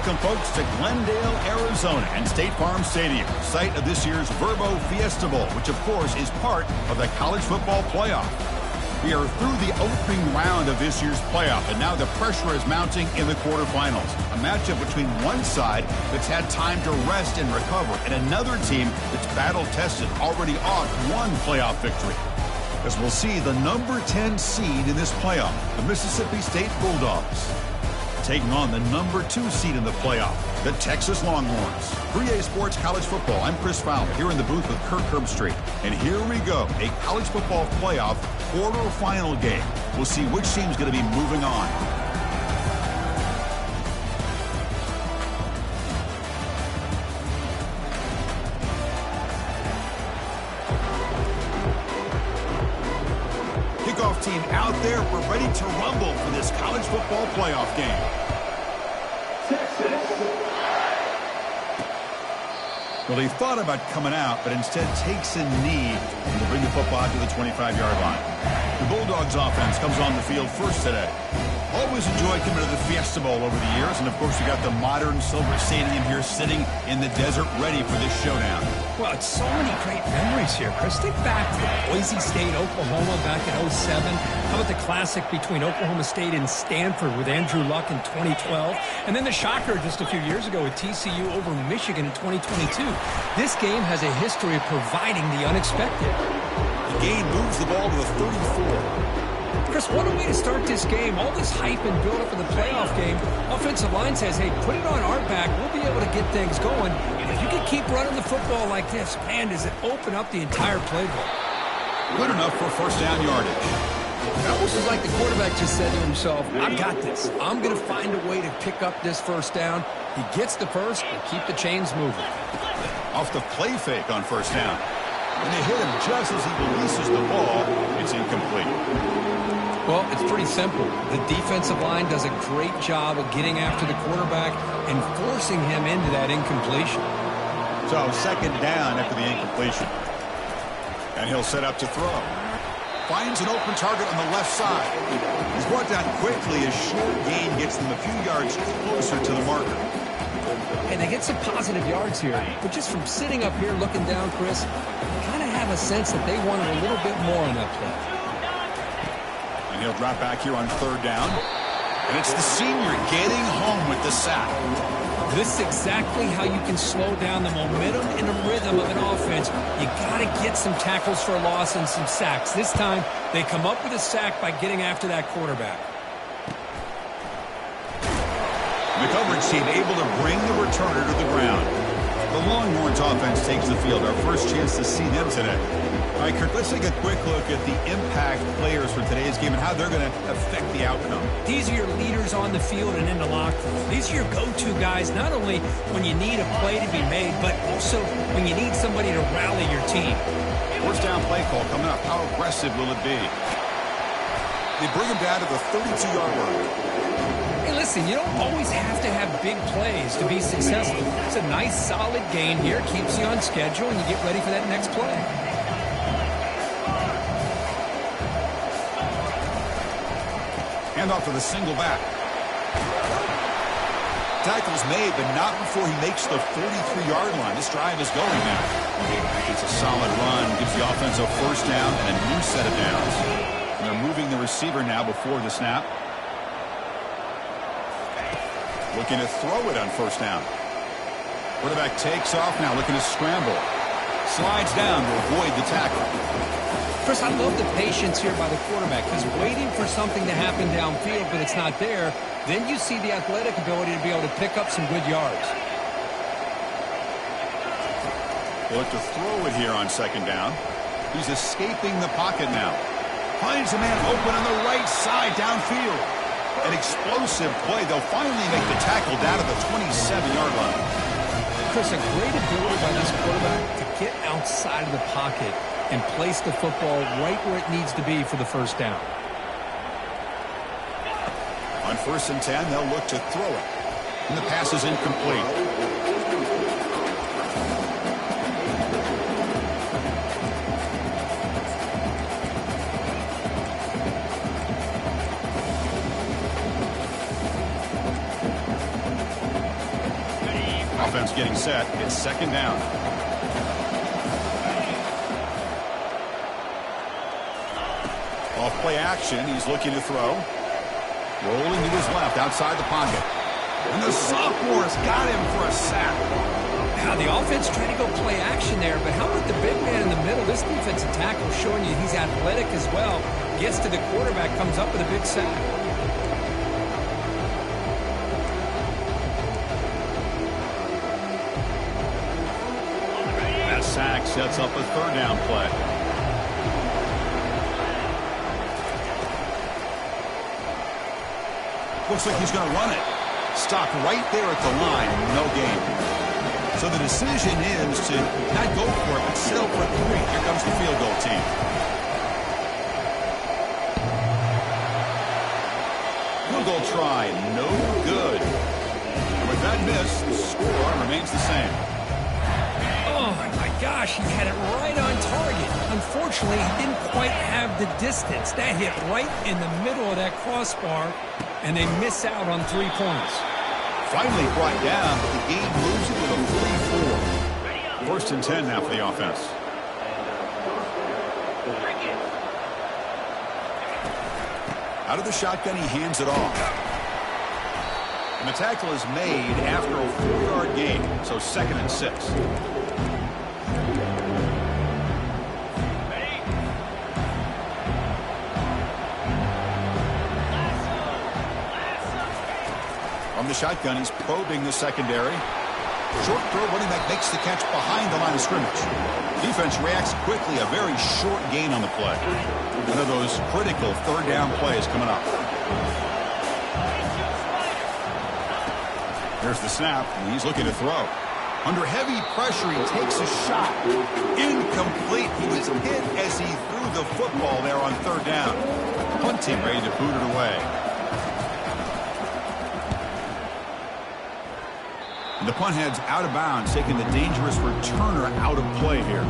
Welcome, folks, to Glendale, Arizona, and State Farm Stadium, site of this year's Verbo Fiesta Bowl, which, of course, is part of the college football playoff. We are through the opening round of this year's playoff, and now the pressure is mounting in the quarterfinals. A matchup between one side that's had time to rest and recover, and another team that's battle-tested, already off one playoff victory. As we'll see the number 10 seed in this playoff, the Mississippi State Bulldogs, taking on the number 2 seed in the playoff, the Texas Longhorns. 3A Sports College Football, I'm Chris Fowler, here in the booth with Kirk Herbstreit. And here we go, a college football playoff quarterfinal game. We'll see which team's going to be moving on. Kickoff team out there. We're ready to rumble for this college football playoff game. Well, he thought about coming out, but instead takes a knee to bring the football to the 25-yard line. The Bulldogs offense comes on the field first today. Always enjoyed coming to the Fiesta Bowl over the years, and of course you got the modern Silver Stadium here sitting in the desert ready for this showdown. Well, it's so many great memories here, Chris. Think back to Boise State, Oklahoma back in '07. How about the classic between Oklahoma State and Stanford with Andrew Luck in 2012? And then the shocker just a few years ago with TCU over Michigan in 2022. This game has a history of providing the unexpected. The game moves the ball to the 34. Chris, what a way to start this game. All this hype and build-up in the playoff game. Offensive line says, hey, put it on our back. We'll be able to get things going. And if you can keep running the football like this, man, does it open up the entire playbook. Good enough for first down yardage. It almost is like the quarterback just said to himself, I've got this. I'm going to find a way to pick up this first down. He gets the first and keep the chains moving. Off the play fake on first down. And they hit him just as he releases the ball. It's incomplete. Well, it's pretty simple. The defensive line does a great job of getting after the quarterback and forcing him into that incompletion. So second down after the incompletion. And he'll set up to throw. Finds an open target on the left side. He's brought down quickly as short gain gets them a few yards closer to the marker. And they get some positive yards here. But just from sitting up here looking down, Chris, you kind of have a sense that they wanted a little bit more on that play. And he'll drop back here on third down. And it's the senior getting home with the sack. This is exactly how you can slow down the momentum and the rhythm of an offense. You got to get some tackles for a loss and some sacks. This time, they come up with a sack by getting after that quarterback. The coverage team able to bring the returner to the ground. The Longhorns offense takes the field. Our first chance to see them today. All right, Kirk, let's take a quick look at the impact players for today's game and how they're going to affect the outcome. These are your leaders on the field and in the locker room. These are your go-to guys, not only when you need a play to be made, but also when you need somebody to rally your team. First down play call coming up. How aggressive will it be? They bring him down to the 32-yard line. Hey, listen, you don't always have to have big plays to be successful. It's a nice, solid gain here. Keeps you on schedule, and you get ready for that next play. Handoff to the single back. Tackle's made, but not before he makes the 43-yard line. This drive is going now. It's a solid run. Gives the offense a first down and a new set of downs. And they're moving the receiver now before the snap. Looking to throw it on first down. Quarterback takes off now, looking to scramble. Slides down to avoid the tackle. Chris, I love the patience here by the quarterback, because waiting for something to happen downfield, but it's not there, then you see the athletic ability to be able to pick up some good yards. They'll look to throw it here on second down. He's escaping the pocket now. Finds a man open on the right side downfield. An explosive play. They'll finally make the tackle down to the 27-yard line. Chris, a great ability by this quarterback to get outside of the pocket and place the football right where it needs to be for the first down. On first and 10, they'll look to throw it. And the pass is incomplete. Offense getting set. It's second down. Off play action. He's looking to throw. Rolling to his left outside the pocket. And the sophomore has got him for a sack. Now, the offense trying to go play action there, but how about the big man in the middle? This defensive tackle showing you he's athletic as well. Gets to the quarterback, comes up with a big sack. That sack sets up a third down play. Looks like he's going to run it. Stop right there at the line. No gain. So the decision is to not go for it, but settle for 3. Here comes the field goal team. Field goal try. No good. And with that miss, the score remains the same. Oh, my gosh, he had it right on target. Unfortunately, he didn't quite have the distance. That hit right in the middle of that crossbar, and they miss out on 3 points. Finally brought down, but the game moves it to a 3-4. First and 10 now for the offense. Out of the shotgun, he hands it off. And the tackle is made after a 4-yard gain, so second and 6. From the shotgun, he's probing the secondary. Short throw, running back makes the catch behind the line of scrimmage. Defense reacts quickly, a very short gain on the play. One of those critical third down plays coming up. There's the snap, and he's looking to throw. Under heavy pressure, he takes a shot. Incomplete. He was hit as he threw the football there on third down. Punting, ready to boot it away. And the punt heads out of bounds, taking the dangerous returner out of play here.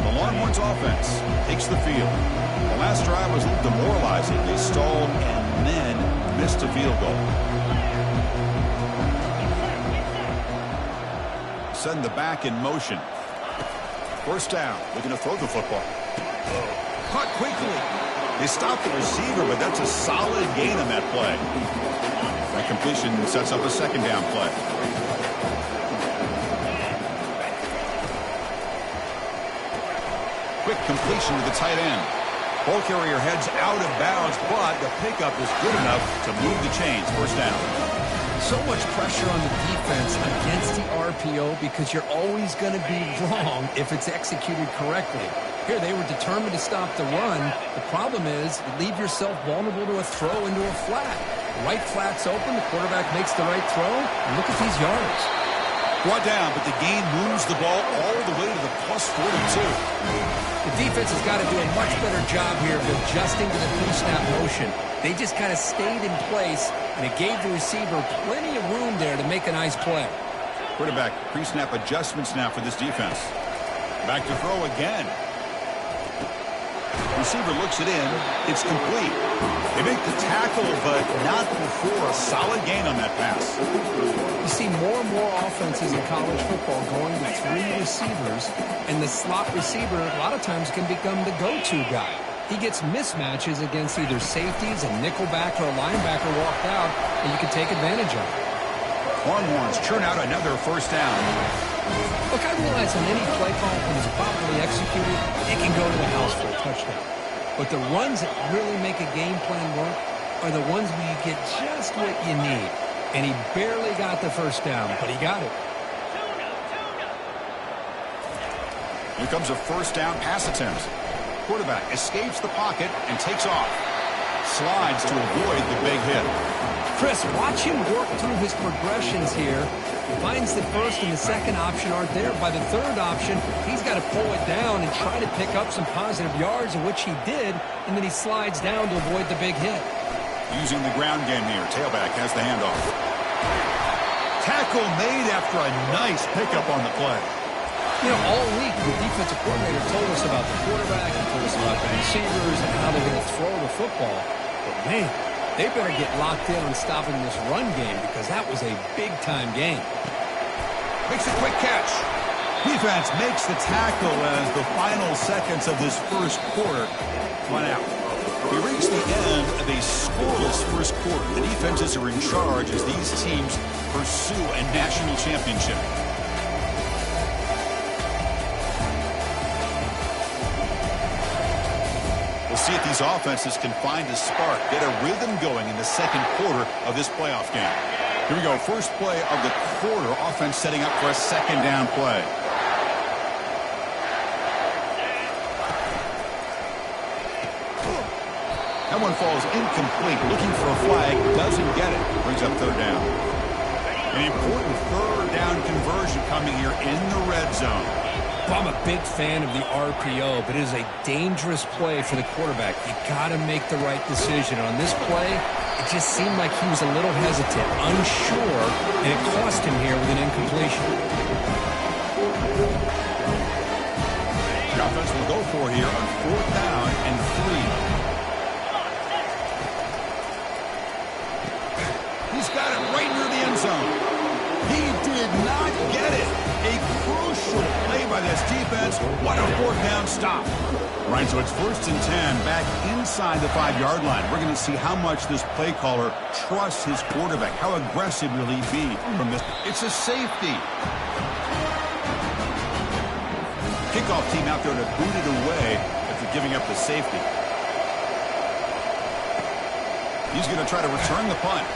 The Longhorns offense takes the field. The last drive was a little demoralizing. They stalled and then missed a field goal. Send the back in motion. First down, looking to throw the football. Caught quickly. They stopped the receiver, but that's a solid gain on that play. That completion sets up a second down play. Quick completion to the tight end. Ball carrier heads out of bounds, but the pickup is good enough to move the chains. First down. So much pressure on the defense against the RPO because you're always going to be wrong if it's executed correctly. Here, they were determined to stop the run. The problem is you leave yourself vulnerable to a throw into a flat. Right flat's open. The quarterback makes the right throw. And look at these yards. Brought down, but the gain moves the ball all the way to the plus 42. The defense has got to do a much better job here of adjusting to the pre-snap motion. They just kind of stayed in place, and it gave the receiver plenty of room there to make a nice play. Quarterback pre-snap adjustments now for this defense. Back to throw again. Receiver looks it in. It's complete. They make the tackle, but not before a solid gain on that pass. You see more and more offenses in college football going to 3 receivers, and the slot receiver a lot of times can become the go-to guy. He gets mismatches against either safeties, a nickelback, or a linebacker walked out, and you can take advantage of it. Longhorns churn out another first down. Look, I realize on any play call, when it's properly executed, it can go to the house for a touchdown. But the runs that really make a game plan work are the ones where you get just what you need. And he barely got the first down, but he got it. Here comes a first down pass attempt. Quarterback escapes the pocket and takes off. Slides to avoid the big hit. Chris, watch him work through his progressions here. Finds the first and the second option aren't there. By the third option, he's got to pull it down and try to pick up some positive yards, which he did, and then he slides down to avoid the big hit. Using the ground game here. Tailback has the handoff. Tackle made after a nice pickup on the play. You know, all week, the defensive coordinator told us about the quarterback, he told us about the receivers and how they're going to throw the football. But, man, They better get locked in on stopping this run game because that was a big-time game. Makes a quick catch. Defense makes the tackle as the final seconds of this first quarter run out. We reach the end of a scoreless first quarter. The defenses are in charge as these teams pursue a national championship. We'll see if these offenses can find a spark, get a rhythm going in the second quarter of this playoff game. Here we go. First play of the quarter. Offense setting up for a second down play. That one falls incomplete. Looking for a flag. Doesn't get it. Brings up third down. An important third down conversion coming here in the red zone. Well, I'm a big fan of the RPO, but it is a dangerous play for the quarterback. You got to make the right decision. On this play, it just seemed like he was a little hesitant, unsure, and it cost him here with an incompletion. The offense will go for here on fourth down and 3. He's got it right near the end zone. He did not get it. A crucial play by this defense. What a fourth down stop. Right, so it's first and 10 back inside the 5-yard line. We're going to see how much this play caller trusts his quarterback. How aggressive will he be from this? It's a safety. Kickoff team out there to boot it away after giving up the safety. He's going to try to return the punt.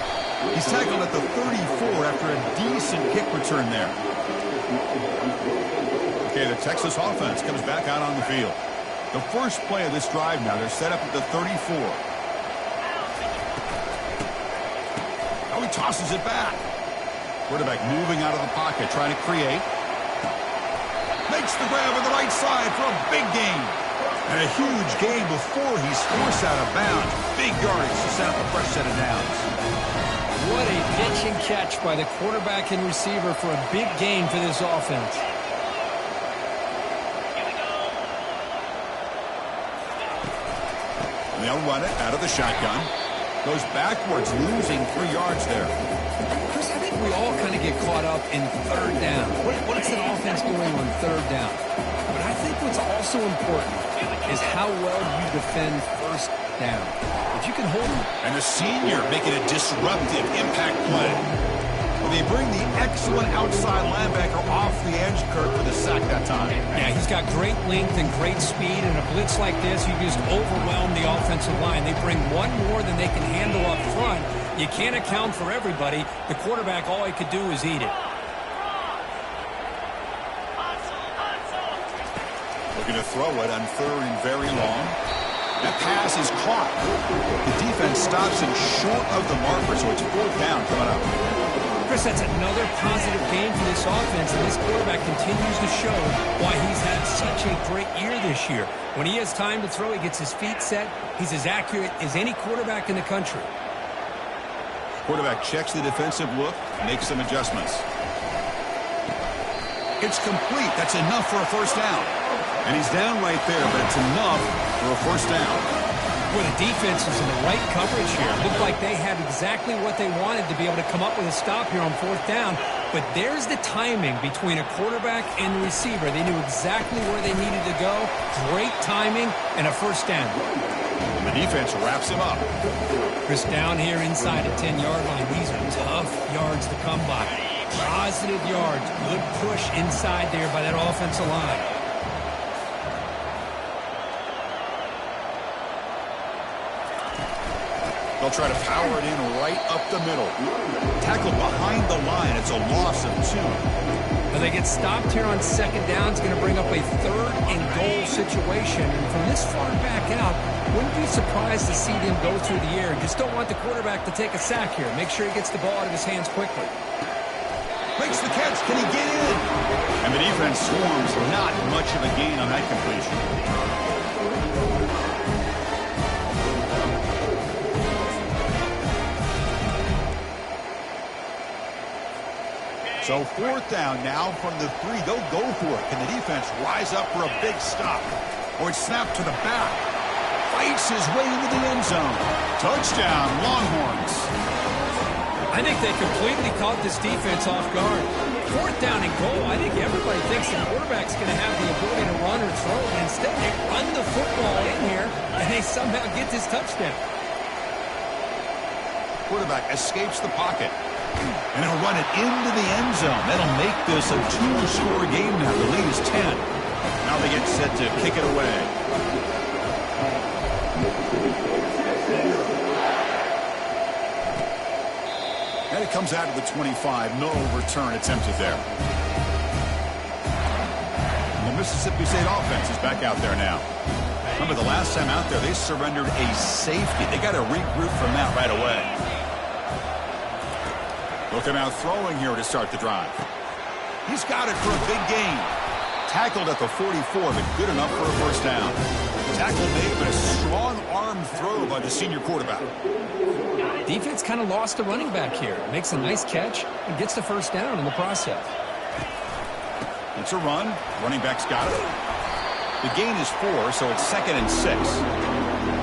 He's tackled at the 34 after a decent kick return there. Okay, the Texas offense comes back out on the field. The first play of this drive now, they're set up at the 34. Now he tosses it back. Quarterback moving out of the pocket, trying to create. Makes the grab on the right side for a big gain. And a huge gain before he's forced out of bounds. Big yardage to set up a fresh set of downs. What a pitch and catch by the quarterback and receiver for a big gain for this offense. And they'll run it out of the shotgun. Goes backwards, losing 3 yards there. Chris, I think we all kind of get caught up in third down. What's an offense doing on third down? But I think what's also important is how well you defend first down. If you can hold them. And the senior making a disruptive impact play. Well, they bring the excellent outside linebacker off the edge, Kirk, for the sack that time. Yeah, he's got great length and great speed. And a blitz like this, you just overwhelm the offensive line. They bring one more than they can handle up front. You can't account for everybody. The quarterback, all he could do is eat it. Looking to throw it on third and very long. That pass is caught. The defense stops him short of the marker, so it's fourth down coming up. Chris, that's another positive game for this offense, and this quarterback continues to show why he's had such a great year this year. When he has time to throw, he gets his feet set. He's as accurate as any quarterback in the country. Quarterback checks the defensive look, makes some adjustments. It's complete. That's enough for a first down. And he's down right there, but it's enough for a first down. Well, the defense is in the right coverage here. It looked like they had exactly what they wanted to be able to come up with a stop here on fourth down. But there's the timing between a quarterback and the receiver. They knew exactly where they needed to go. Great timing and a first down. And the defense wraps him up. Chris, down here inside the 10-yard line. These are tough yards to come by. Positive yards. Good push inside there by that offensive line. They'll try to power it in right up the middle. Tackle behind the line. It's a loss of 2. When they get stopped here on second down, it's going to bring up a third and goal situation. And from this far back out, wouldn't be surprised to see them go through the air. Just don't want the quarterback to take a sack here. Make sure he gets the ball out of his hands quickly. Makes the catch. Can he get in? And the defense swarms. Not much of a gain on that completion. So fourth down now from the 3. They'll go for it. Can the defense rise up for a big stop? Or it's snapped to the back. skates his way into the end zone. Touchdown, Longhorns. I think they completely caught this defense off guard. 4th down and goal, I think everybody thinks the quarterback's going to have the ability to run or throw, and instead they run the football in here, and they somehow get this touchdown. Quarterback escapes the pocket, and he'll run it into the end zone. That'll make this a 2-score game now. The lead is 10. Now they get set to kick it away. And it comes out of the 25. No return attempted there. And the Mississippi State offense is back out there now. Remember, the last time out there, they surrendered a safety. They got to regroup from that right away. Looking out throwing here to start the drive. He's got it for a big gain. Tackled at the 44, but good enough for a first down. Tackle made, but a strong arm throw by the senior quarterback. Defense kind of lost a running back here. Makes a nice catch and gets the first down in the process. It's a run. Running back's got it. The gain is 4, so it's 2nd and 6.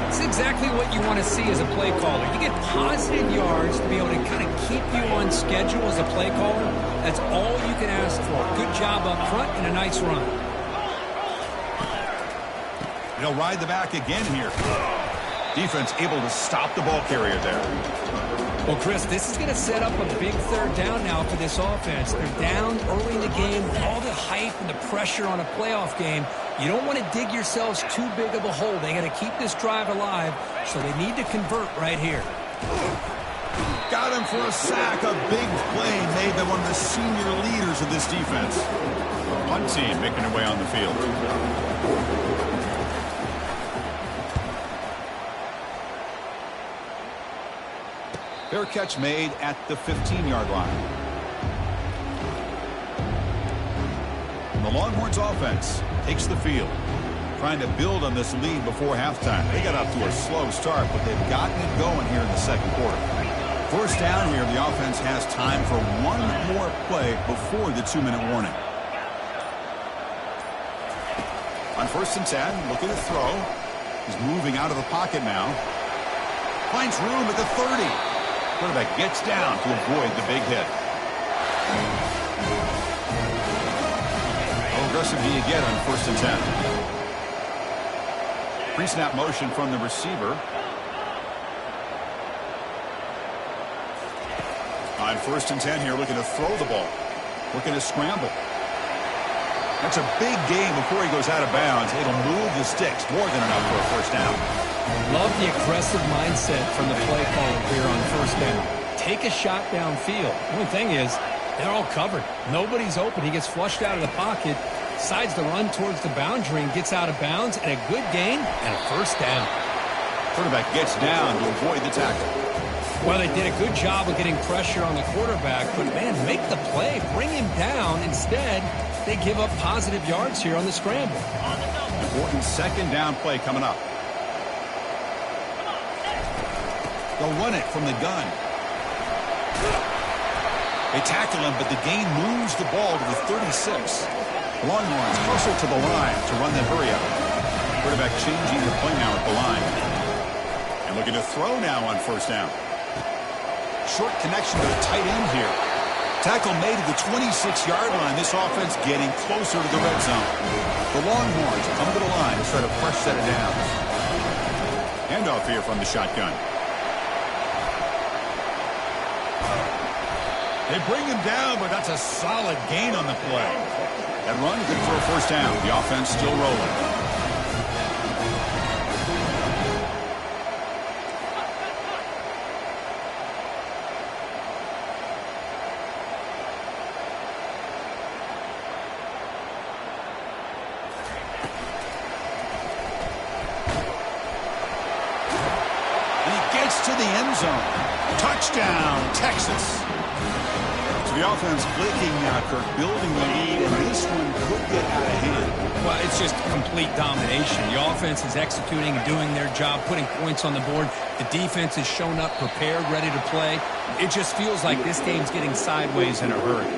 It's exactly what you want to see as a play caller. You get positive yards to be able to kind of keep you on schedule as a play caller. That's all you can ask for. Good job up front and a nice run. They'll ride the back again here. Defense able to stop the ball carrier there. Well, Chris, this is going to set up a big 3rd down now for this offense. They're down early in the game. All the hype and the pressure on a playoff game. You don't want to dig yourselves too big of a hole. They got to keep this drive alive, so they need to convert right here. Got him for a sack. A big play made by one of the senior leaders of this defense. The punt team making their way on the field. Fair catch made at the 15-yard line. The Longhorns offense takes the field, trying to build on this lead before halftime. They got off to a slow start, but they've gotten it going here in the 2nd quarter. First down here, the offense has time for one more play before the 2-minute warning. On 1st and 10, looking to throw. He's moving out of the pocket now. Finds room at the 30. Quarterback gets down to avoid the big hit. How aggressive do you get on 1st and 10? Pre-snap motion from the receiver. On 1st and 10 here, looking to throw the ball. Looking to scramble. That's a big gain before he goes out of bounds. It'll move the sticks more than enough for a first down. Love the aggressive mindset from the play caller here on 1st down. Take a shot downfield. The only thing is, they're all covered. Nobody's open. He gets flushed out of the pocket, decides to run towards the boundary and gets out of bounds, and a good gain and a first down. Quarterback gets down to avoid the tackle. Well, they did a good job of getting pressure on the quarterback, but, man, make the play. Bring him down. Instead, they give up positive yards here on the scramble. Important 2nd down play coming up. They'll run it from the gun. They tackle him, but the gain moves the ball to the 36. Longhorns hustle to the line to run that hurry up. Quarterback changing the play now at the line. And looking to throw now on 1st down. Short connection to the tight end here. Tackle made at the 26-yard line. This offense getting closer to the red zone. The Longhorns come to the line to start a fresh set of downs. Handoff here from the shotgun. They bring him down, but that's a solid gain on the play. That run good for a first down. The offense still rolling. To the end zone. Touchdown, Texas. So the offense blinking now, Kirk, building the lead, and this one could get out of hand. Well, it's just complete domination. The offense is executing and doing their job, putting points on the board. The defense has shown up prepared, ready to play. It just feels like this game's getting sideways in a hurry.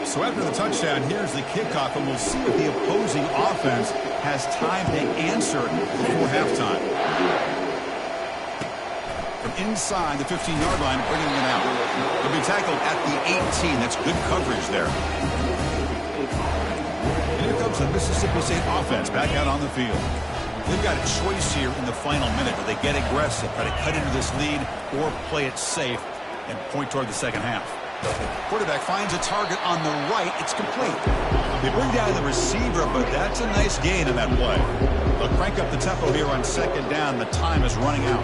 So after the touchdown, here's the kickoff, and we'll see if the opposing offense has time to answer before halftime. From inside the 15-yard line, bringing it out. He'll be tackled at the 18. That's good coverage there. And here comes the Mississippi State offense back out on the field. They've got a choice here in the final minute. Do they get aggressive, try to cut into this lead, or play it safe and point toward the second half? Quarterback finds a target on the right. It's complete. They bring down the receiver, but that's a nice gain in that play. They'll crank up the tempo here on second down. The time is running out.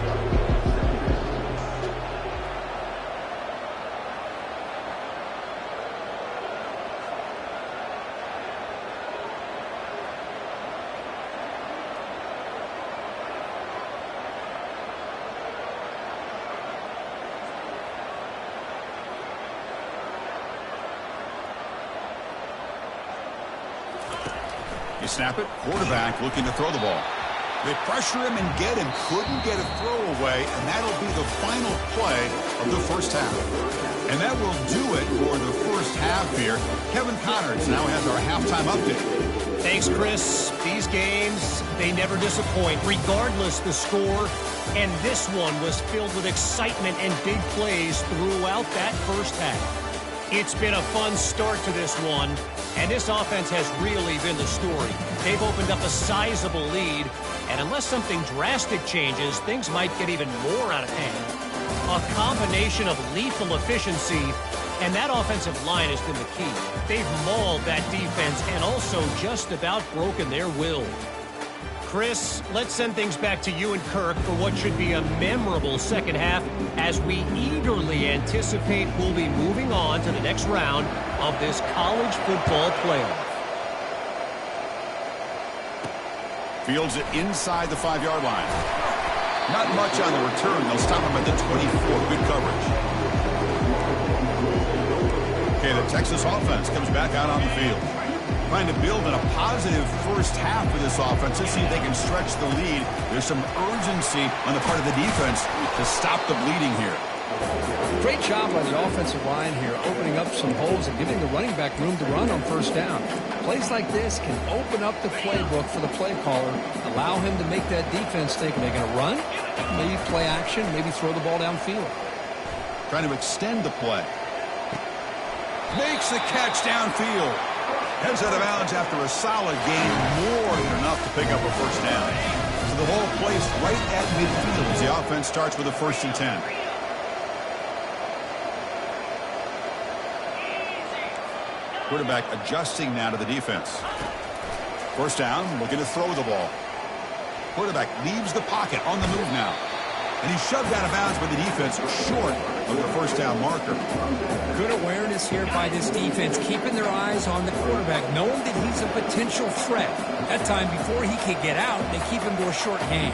You snap it, quarterback looking to throw the ball. They pressure him and get him. Couldn't get a throw away, and that'll be the final play of the first half. And that will do it for the first half here. Kevin Connors now has our halftime update. Thanks, Chris. These games, they never disappoint, regardless the score. And this one was filled with excitement and big plays throughout that first half. It's been a fun start to this one, and this offense has really been the story. They've opened up a sizable lead, and unless something drastic changes, things might get even more out of hand. A combination of lethal efficiency, and that offensive line has been the key. They've mauled that defense and also just about broken their will. Chris, let's send things back to you and Kirk for what should be a memorable second half as we eagerly anticipate we'll be moving on to the next round of this college football playoff. Fields it inside the 5-yard line. Not much on the return. They'll stop him at the 24. Good coverage. Okay, the Texas offense comes back out on the field. Trying to build in a positive first half for this offense to see if they can stretch the lead. There's some urgency on the part of the defense to stop the bleeding here. Great job by the offensive line here, opening up some holes and giving the running back room to run on first down. Plays like this can open up the playbook for the play caller, allow him to make that defense think, are they going to run? Maybe play action, maybe throw the ball downfield. Trying to extend the play. Makes the catch downfield. Heads out of bounds after a solid gain, more than enough to pick up a first down. So the ball placed right at midfield as the offense starts with a 1st and 10. Quarterback adjusting now to the defense. First down, looking to throw the ball. Quarterback leaves the pocket on the move now. And he's shoved out of bounds by the defense short of the first down marker. Good awareness here by this defense, keeping their eyes on the quarterback, knowing that he's a potential threat. That time, before he can get out, they keep him to a short game.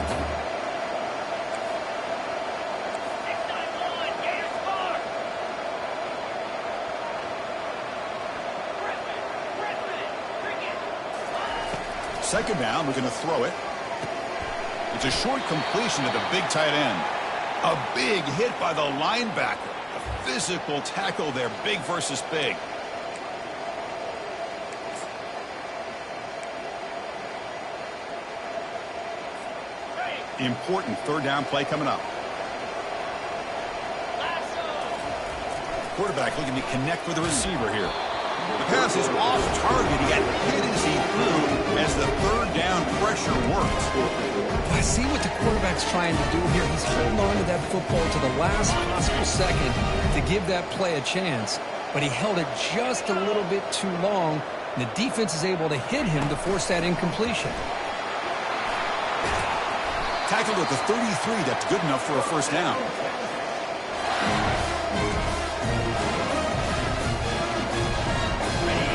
Second down, we're going to throw it. It's a short completion to the big tight end. A big hit by the linebacker. A physical tackle there, big versus big. Important third down play coming up. Quarterback looking to connect with the receiver here. The pass is off target. He got hit as he threw as the third down pressure worked. I see what the quarterback's trying to do here. He's holding on to that football to the last possible second to give that play a chance. But he held it just a little bit too long, and the defense is able to hit him to force that incompletion. Tackled at the 33. That's good enough for a first down.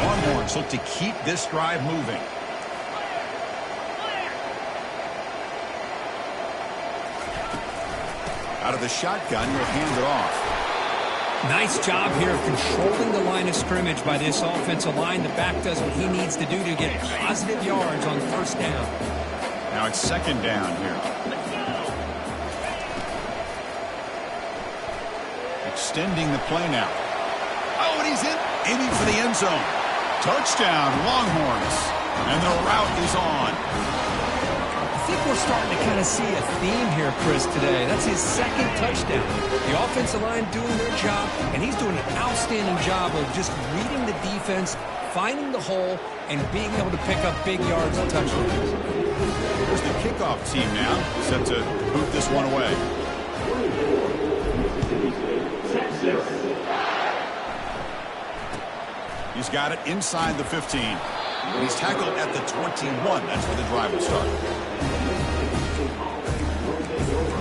Longhorns look to keep this drive moving. Out of the shotgun, he'll hand it off. Nice job here of controlling the line of scrimmage by this offensive line. The back does what he needs to do to get positive yards on first down. Now it's second down here. Extending the play now. Oh, and he's aiming for the end zone. Touchdown, Longhorns. And the route is on. I think we're starting to kind of see a theme here, Chris, today. That's his second touchdown. The offensive line doing their job, and he's doing an outstanding job of just reading the defense, finding the hole, and being able to pick up big yards and touchdowns. Here's the kickoff team now, set to boot this one away. He's got it inside the 15. And he's tackled at the 21. That's where the drive will start.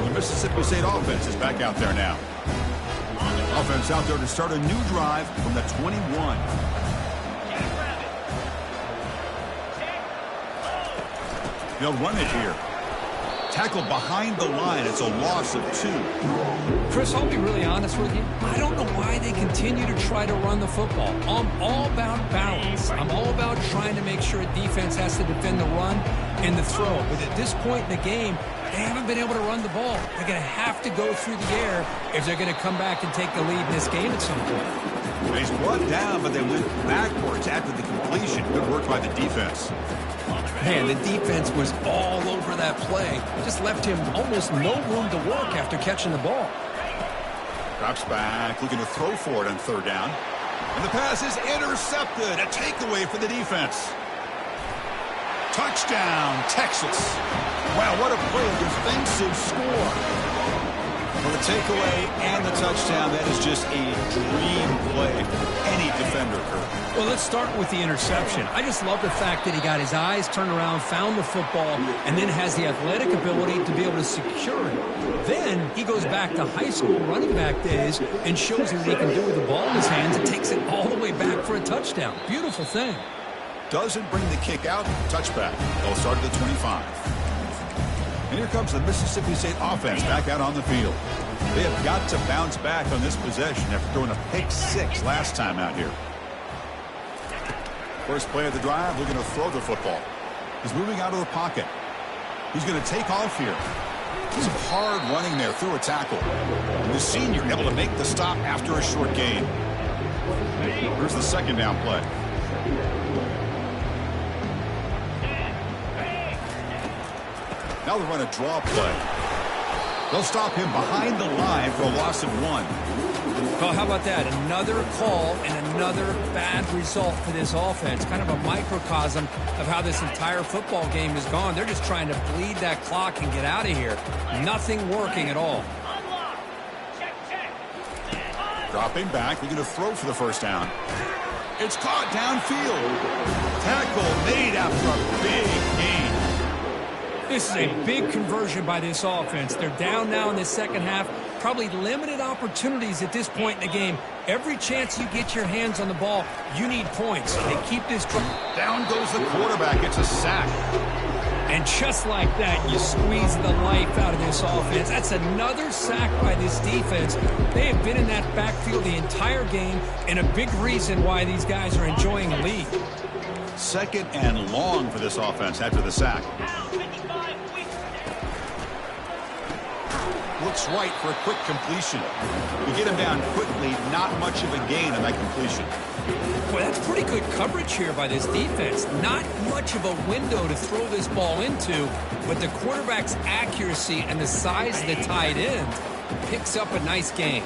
The Mississippi State offense is back out there now. Offense out there to start a new drive from the 21. They'll run it here. Tackled behind the line. It's a loss of 2. Chris, I'll be really honest with you. I don't know why they continue to try to run the football. I'm all about balance. I'm all about trying to make sure a defense has to defend the run and the throw. But at this point in the game, they haven't been able to run the ball. They're going to have to go through the air if they're going to come back and take the lead in this game at some point. He's brought down, but they went backwards after the completion. Good work by the defense. Man, the defense was all over that play. Just left him almost no room to work after catching the ball. Drops back, looking to throw for it on third down. And the pass is intercepted. A takeaway for the defense. Touchdown, Texas. Wow, what a play. A defensive score. For the takeaway and the touchdown, that is just a dream play for any defender, Kurt. Well, let's start with the interception. I just love the fact that he got his eyes turned around, found the football, and then has the athletic ability to be able to secure it. Then he goes back to high school running back days and shows what he can do with the ball in his hands and takes it all the way back for a touchdown. Beautiful thing. Doesn't bring the kick out. Touchback. They'll start at the 25. And here comes the Mississippi State offense back out on the field. They have got to bounce back on this possession after throwing a pick 6 last time out here. First play of the drive, looking to throw the football. He's moving out of the pocket. He's going to take off here. Some hard running there through a tackle. And the senior able to make the stop after a short gain. Here's the second down play. Now they run a draw play. They'll stop him behind the line for a loss of 1. Well, how about that? Another call and another bad result for this offense. Kind of a microcosm of how this entire football game has gone. They're just trying to bleed that clock and get out of here. Nothing working at all. Dropping back, looking to throw for the first down. It's caught downfield. Tackle made after a big gain. This is a big conversion by this offense. They're down now in the second half. Probably limited opportunities at this point in the game. Every chance you get your hands on the ball, you need points. They keep this drive. Down goes the quarterback. It's a sack. And just like that, you squeeze the life out of this offense. That's another sack by this defense. They have been in that backfield the entire game, and a big reason why these guys are enjoying the lead. Second and long for this offense after the sack. Looks right for a quick completion. You get him down quickly, not much of a gain on that completion. Boy, that's pretty good coverage here by this defense. Not much of a window to throw this ball into, but the quarterback's accuracy and the size of the tight end picks up a nice gain.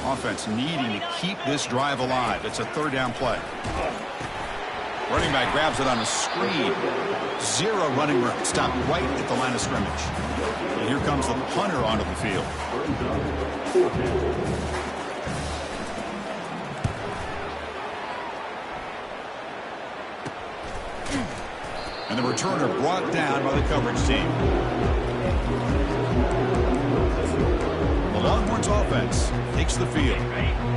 Offense needing to keep this drive alive. It's a third down play. Running back grabs it on a screen. 0 running room. Stopped right at the line of scrimmage. And here comes the punter onto the field. And the returner brought down by the coverage team. The Longhorns offense takes the field.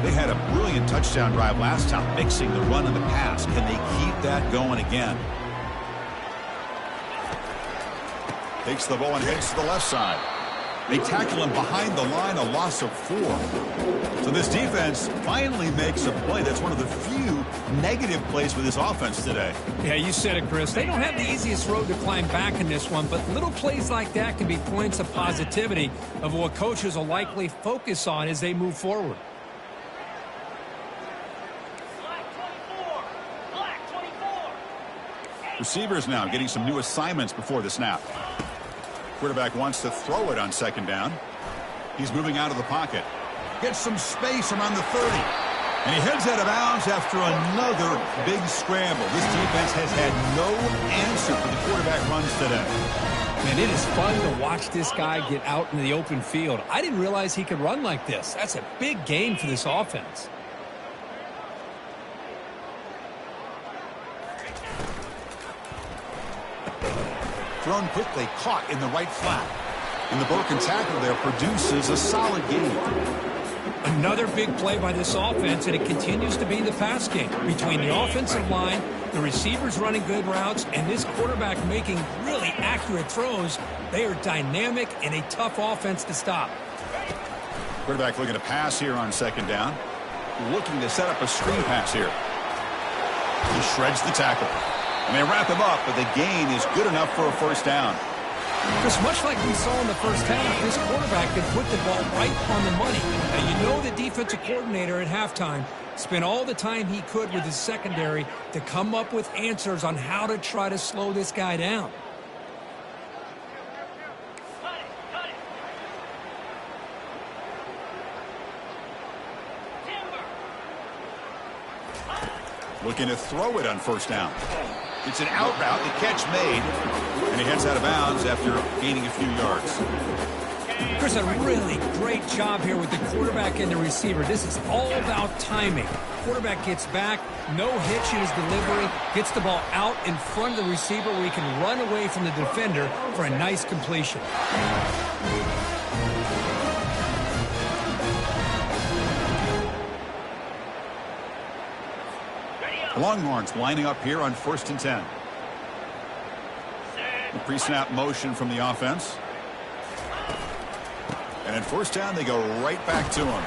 They had a brilliant touchdown drive last time, mixing the run and the pass. Can they keep that going again? Takes the ball and heads to the left side. They tackle him behind the line, a loss of 4. So this defense finally makes a play. That's one of the few negative plays for this offense today. Yeah, you said it, Chris. They don't have the easiest road to climb back in this one, but little plays like that can be points of positivity of what coaches will likely focus on as they move forward. Receivers now getting some new assignments before the snap. Quarterback wants to throw it on second down. He's moving out of the pocket. Gets some space around the 30. And he heads out of bounds after another big scramble. This defense has had no answer for the quarterback runs today. Man, it is fun to watch this guy get out in the open field. I didn't realize he could run like this. That's a big gain for this offense. Thrown quickly, caught in the right flat. And the broken tackle there produces a solid gain. Another big play by this offense, and it continues to be the pass game. Between the offensive line, the receivers running good routes, and this quarterback making really accurate throws, they are dynamic and a tough offense to stop. Quarterback looking to pass here on second down. Looking to set up a screen pass here. He shreds the tackle. And they wrap him up, but the gain is good enough for a first down. Just much like we saw in the first half, this quarterback can put the ball right on the money. Now, you know the defensive coordinator at halftime spent all the time he could with his secondary to come up with answers on how to try to slow this guy down. Looking to throw it on first down. It's an out route, the catch made, and he heads out of bounds after gaining a few yards. Chris, a really great job here with the quarterback and the receiver. This is all about timing. Quarterback gets back, no hitch in his delivery, gets the ball out in front of the receiver where he can run away from the defender for a nice completion. Longhorns lining up here on 1st and 10. The pre-snap motion from the offense. And at first down, they go right back to him.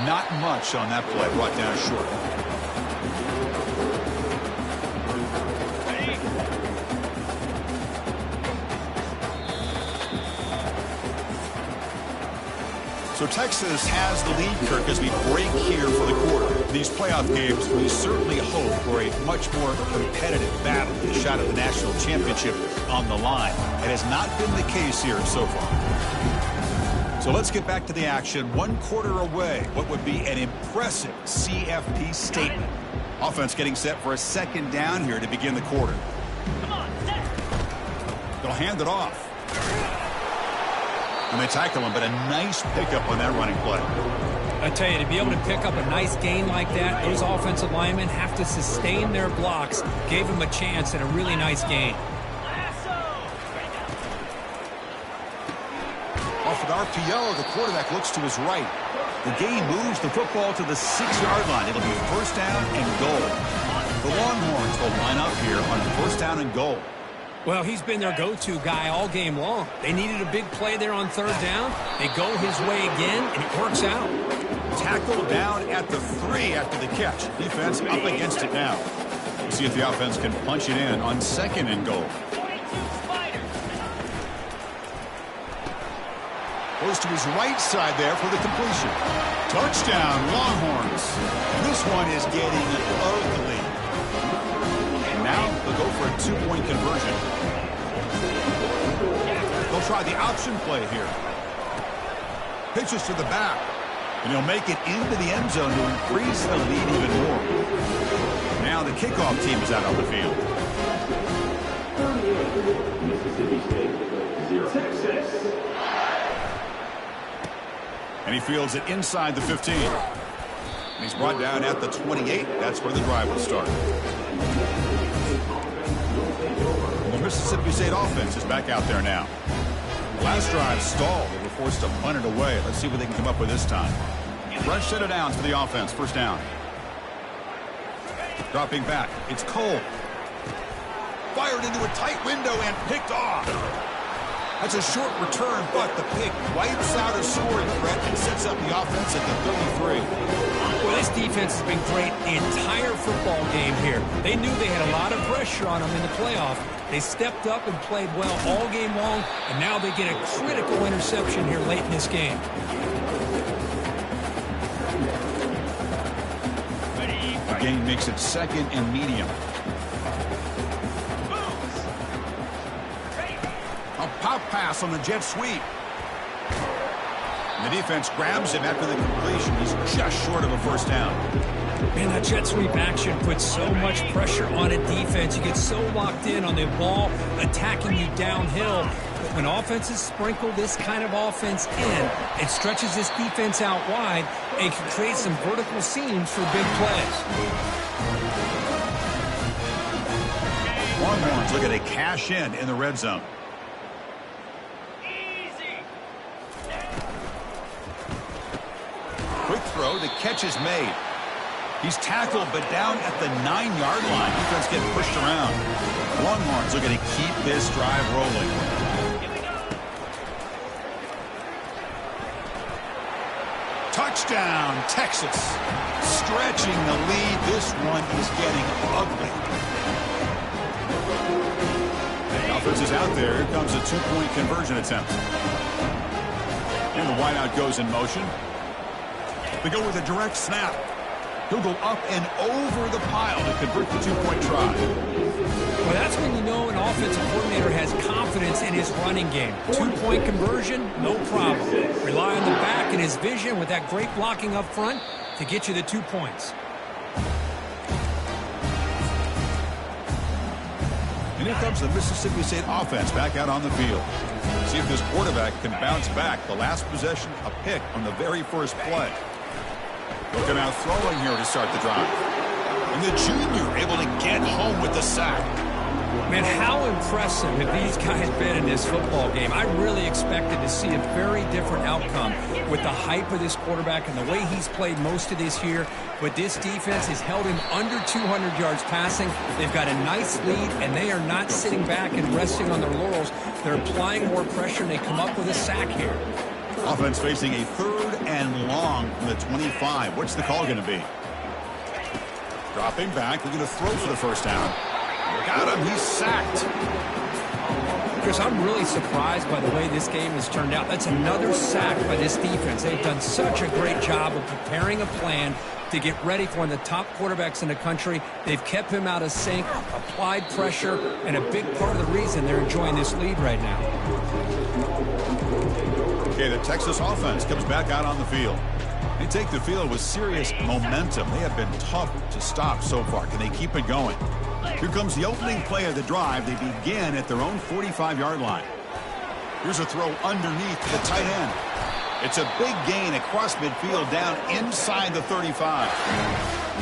Not much on that play, brought down short. So Texas has the lead, Kirk, as we break here for the quarter. These playoff games, we certainly hope for a much more competitive battle, a shot at the national championship on the line. It has not been the case here so far. So let's get back to the action. 1 quarter away. What would be an impressive CFP statement. Offense getting set for a second down here to begin the quarter. They'll hand it off. And they tackle him, but a nice pickup on that running play. I tell you, to be able to pick up a nice gain like that, those offensive linemen have to sustain their blocks. Gave him a chance and a really nice gain. Off an RPO, the quarterback looks to his right. The gain moves the football to the 6-yard line. It'll be first down and goal. The Longhorns will line up here on first down and goal. Well, he's been their go-to guy all game long. They needed a big play there on third down. They go his way again, and it works out. Tackled down at the 3 after the catch. Defense up against it now. We'll see if the offense can punch it in on second and goal. Goes to his right side there for the completion. Touchdown, Longhorns. This one is getting ugly. Now they'll go for a 2-point conversion. They'll try the option play here. Pitches to the back. And he'll make it into the end zone to increase the lead even more. Now the kickoff team is out on the field. Mississippi State, Texas. And he fields it inside the 15. And he's brought down at the 28. That's where the drive will start. The Mississippi State offense is back out there now. Last drive stalled. They were forced to punt it away. Let's see what they can come up with this time. Fresh set of downs for the offense. First down. Dropping back. It's Cole. Fired into a tight window and picked off. That's a short return, but the pick wipes out a scoring threat and sets up the offense at the 33. Well, this defense has been great the entire football game here. They knew they had a lot of pressure on them in the playoff. They stepped up and played well all game long, and now they get a critical interception here late in this game. The game makes it second and medium. pass on the jet sweep. And the defense grabs him after the completion. He's just short of a first down. Man, that jet sweep action puts so much pressure on a defense. You get so locked in on the ball attacking you downhill. When offenses sprinkle this kind of offense in, it stretches this defense out wide and can create some vertical seams for big plays. Longhorns look at a cash in the red zone. Quick throw, the catch is made. He's tackled, but down at the 9-yard line. Defense getting pushed around. Longhorns looking to keep this drive rolling. Touchdown, Texas. Stretching the lead. This one is getting ugly. The offense is out there. Here comes a 2-point conversion attempt. And the wideout goes in motion. They go with a direct snap. He'll go up and over the pile to convert the 2-point try. Well, that's when you know an offensive coordinator has confidence in his running game. 2-point conversion, no problem. Rely on the back and his vision with that great blocking up front to get you the 2 points. And here comes the Mississippi State offense back out on the field. See if this quarterback can bounce back. The last possession, a pick on the very first play. Looking out throwing here to start the drive. And the junior able to get home with the sack. Man, how impressive have these guys been in this football game? I really expected to see a very different outcome with the hype of this quarterback and the way he's played most of this year. But this defense has held him under 200 yards passing. They've got a nice lead, and they are not sitting back and resting on their laurels. They're applying more pressure, and they come up with a sack here. Offense facing a 3rd and long from the 25. What's the call going to be? Dropping back. We're going to throw for the first down. Got him. He's sacked. Chris, I'm really surprised by the way this game has turned out. That's another sack by this defense. They've done such a great job of preparing a plan to get ready for one of the top quarterbacks in the country. They've kept him out of sync, applied pressure, and a big part of the reason they're enjoying this lead right now. Okay, the Texas offense comes back out on the field. They take the field with serious momentum. They have been tough to stop so far. Can they keep it going? Here comes the opening play of the drive. They begin at their own 45-yard line. Here's a throw underneath to the tight end. It's a big gain across midfield down inside the 35.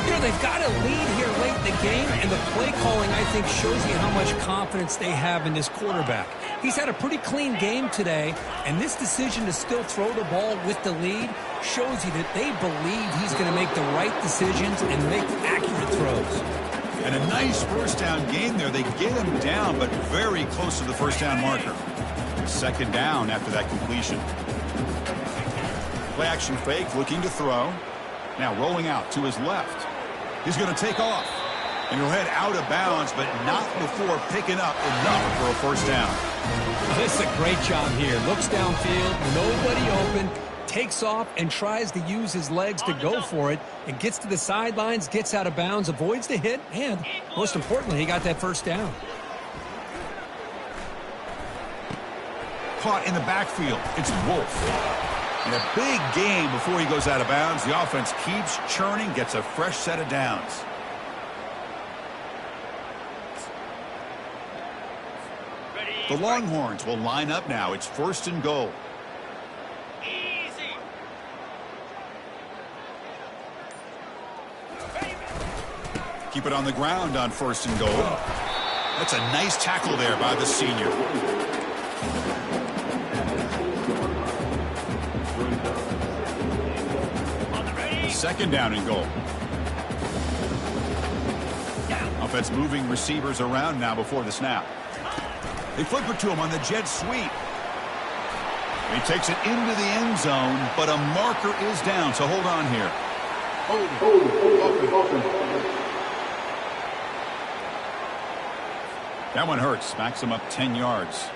You know, they've got a lead here late in the game, and the play calling, I think, shows you how much confidence they have in this quarterback. He's had a pretty clean game today, and this decision to still throw the ball with the lead shows you that they believe he's going to make the right decisions and make accurate throws. And a nice first down gain there. They get him down, but very close to the first down marker. 2nd down after that completion. Play action fake, looking to throw. Now rolling out to his left. He's going to take off. And he'll head out of bounds, but not before picking up enough for a first down. This is a great job here. Looks downfield, nobody open, takes off and tries to use his legs to go for it, and gets to the sidelines, gets out of bounds, avoids the hit, and most importantly, he got that first down. Caught in the backfield. It's Wolf. And a big gain before he goes out of bounds. The offense keeps churning, gets a fresh set of downs. The Longhorns will line up now. It's 1st and goal. Keep it on the ground on 1st and goal. That's a nice tackle there by the senior. Second down and goal. Offense moving receivers around now before the snap. They flip it to him on the jet sweep. He takes it into the end zone, but a marker is down, so hold on here. That one hurts. Smacks him up 10 yards.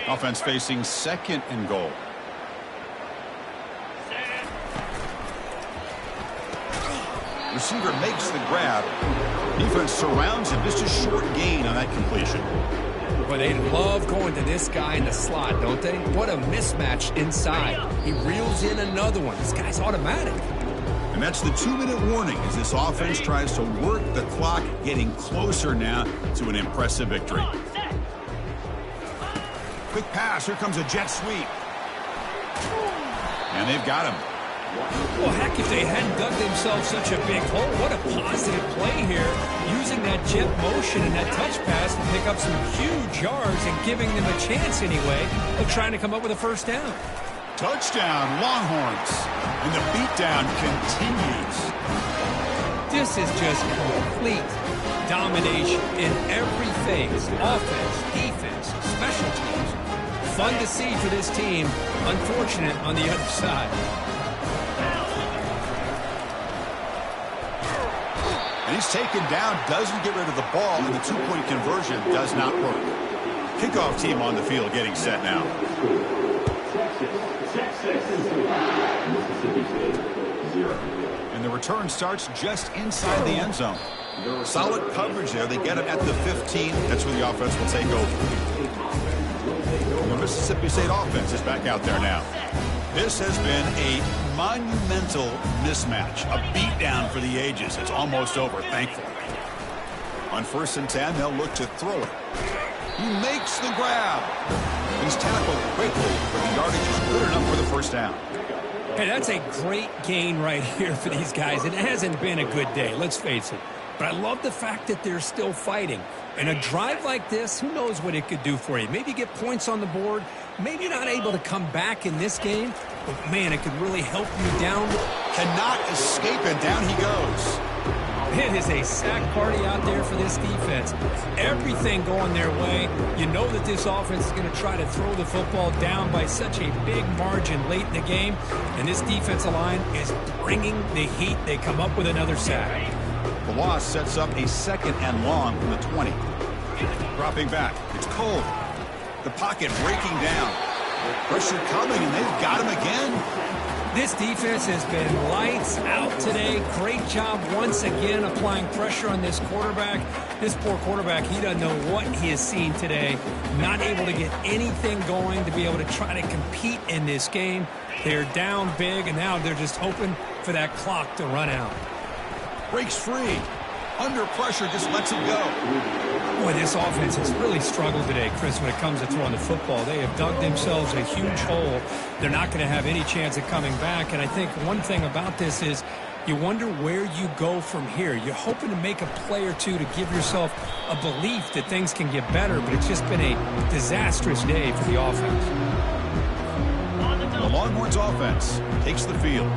Offense facing 2nd and goal. Receiver makes the grab. Defense surrounds him. Just a short gain on that completion. Well, they love going to this guy in the slot, don't they? What a mismatch inside. He reels in another one. This guy's automatic. And that's the 2-minute warning as this offense tries to work the clock, getting closer now to an impressive victory. Quick pass. Here comes a jet sweep. And they've got him. Well, heck, if they hadn't dug themselves such a big hole, what a positive play here. Using that jet motion and that touch pass to pick up some huge yards and giving them a chance anyway of trying to come up with a first down. Touchdown, Longhorns. And the beatdown continues. This is just complete domination in every phase. Offense, defense, special teams. Fun to see for this team. Unfortunate on the other side. And he's taken down, doesn't get rid of the ball, and the two-point conversion does not work. Kickoff team on the field getting set now. And the return starts just inside the end zone. Solid coverage there. They get it at the 15. That's where the offense will take over. And the Mississippi State offense is back out there now. This has been a monumental mismatch, a beatdown for the ages. It's almost over, thankfully. On 1st and 10, they'll look to throw it. He makes the grab. He's tackled quickly, but the yardage is good enough for the first down. Hey, that's a great gain right here for these guys. It hasn't been a good day, let's face it. But I love the fact that they're still fighting. And a drive like this, who knows what it could do for you. Maybe get points on the board. Maybe not able to come back in this game. But, man, it could really help you down. Cannot escape, and down he goes. It is a sack party out there for this defense. Everything going their way. You know that this offense is going to try to throw the football down by such a big margin late in the game. And this defensive line is bringing the heat. They come up with another sack. The loss sets up a 2nd and long from the 20. Dropping back. It's Cole. The pocket breaking down. Pressure coming, and they've got him again. This defense has been lights out today. Great job once again applying pressure on this quarterback. This poor quarterback, he doesn't know what he has seen today. Not able to get anything going to be able to try to compete in this game. They're down big, and now they're just hoping for that clock to run out. Breaks free. Under pressure, just lets it go. Boy, this offense has really struggled today, Chris, when it comes to throwing the football. They have dug themselves a huge hole. They're not going to have any chance of coming back. And I think one thing about this is you wonder where you go from here. You're hoping to make a play or two to give yourself a belief that things can get better, but it's just been a disastrous day for the offense. The Longhorns offense takes the field.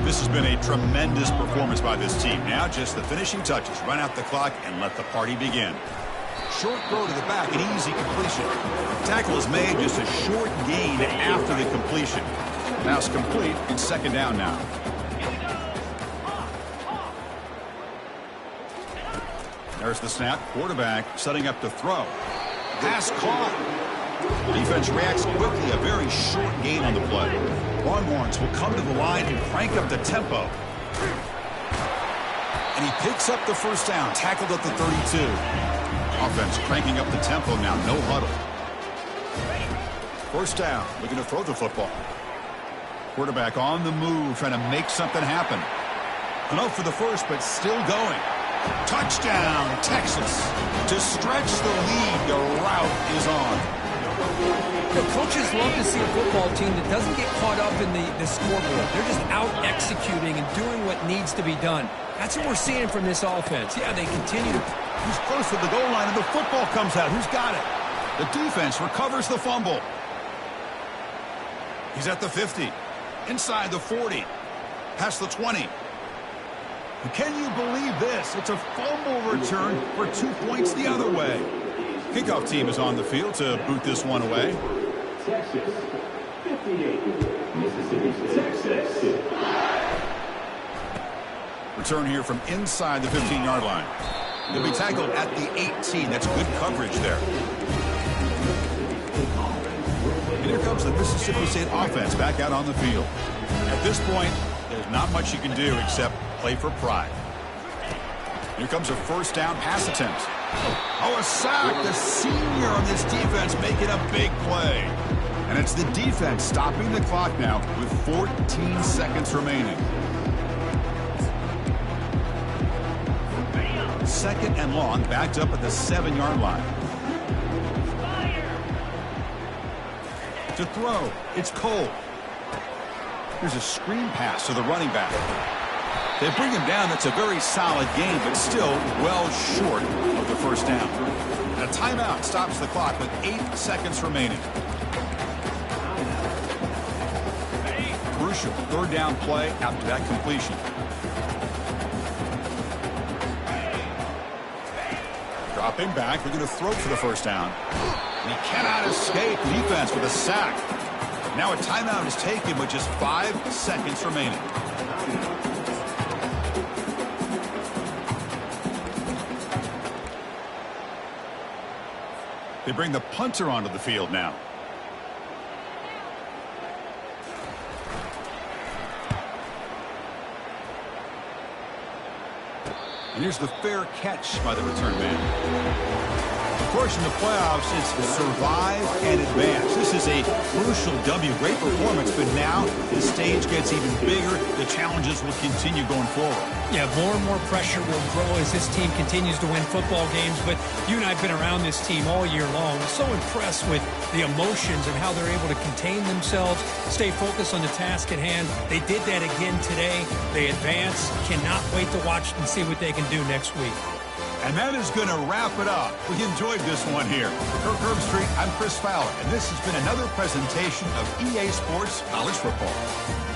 This has been a tremendous performance by this team. Now just the finishing touches. Run out the clock and let the party begin. Short throw to the back, an easy completion. Tackle is made, just a short gain after the completion. Pass complete. It's 2nd down now. There's the snap. Quarterback setting up to throw. Pass caught. Defense reacts quickly. A very short gain on the play. Longhorns will come to the line and crank up the tempo. And he picks up the first down. Tackled at the 32. Offense cranking up the tempo now. No huddle. First down. Looking to throw the football. Quarterback on the move, trying to make something happen. Enough for the first, but still going. Touchdown, Texas. To stretch the lead, the route is on. The coaches love to see a football team that doesn't get caught up in the scoreboard. They're just out executing and doing what needs to be done. That's what we're seeing from this offense. Yeah, they continue to... He's close to the goal line, and the football comes out. Who's got it? The defense recovers the fumble. He's at the 50. Inside the 40. Past the 20. Can you believe this? It's a fumble return for 2 points the other way. Kickoff team is on the field to boot this one away. Texas, 58. Mississippi State, Texas. Return here from inside the 15-yard line. They'll be tackled at the 18. That's good coverage there. And here comes the Mississippi State offense back out on the field. At this point, there's not much you can do except play for pride. Here comes a first down pass attempt. Oh, a sack. The senior on this defense making a big play. And it's the defense stopping the clock now with 14 seconds remaining. Second and long, backed up at the 7-yard line. To throw, it's Cole. Here's a screen pass to the running back. They bring him down. That's a very solid game, but still well short of the first down. And a timeout stops the clock with 8 seconds remaining. Crucial third down play after that completion. Dropping back, they're going to throw for the first down. And he cannot escape defense with a sack. Now a timeout is taken with just 5 seconds remaining. They bring the punter onto the field now. And here's the fair catch by the return man. Of course, in the playoffs, it's survive and advance. This is a crucial W. Great performance, but now the stage gets even bigger. The challenges will continue going forward. Yeah, more and more pressure will grow as this team continues to win football games. But you and I have been around this team all year long. I'm so impressed with the emotions and how they're able to contain themselves, stay focused on the task at hand. They did that again today. They advance. Cannot wait to watch and see what they can do next week. And that is going to wrap it up. We enjoyed this one here. For Kirk Herbstreit, I'm Chris Fowler, and this has been another presentation of EA Sports College Football.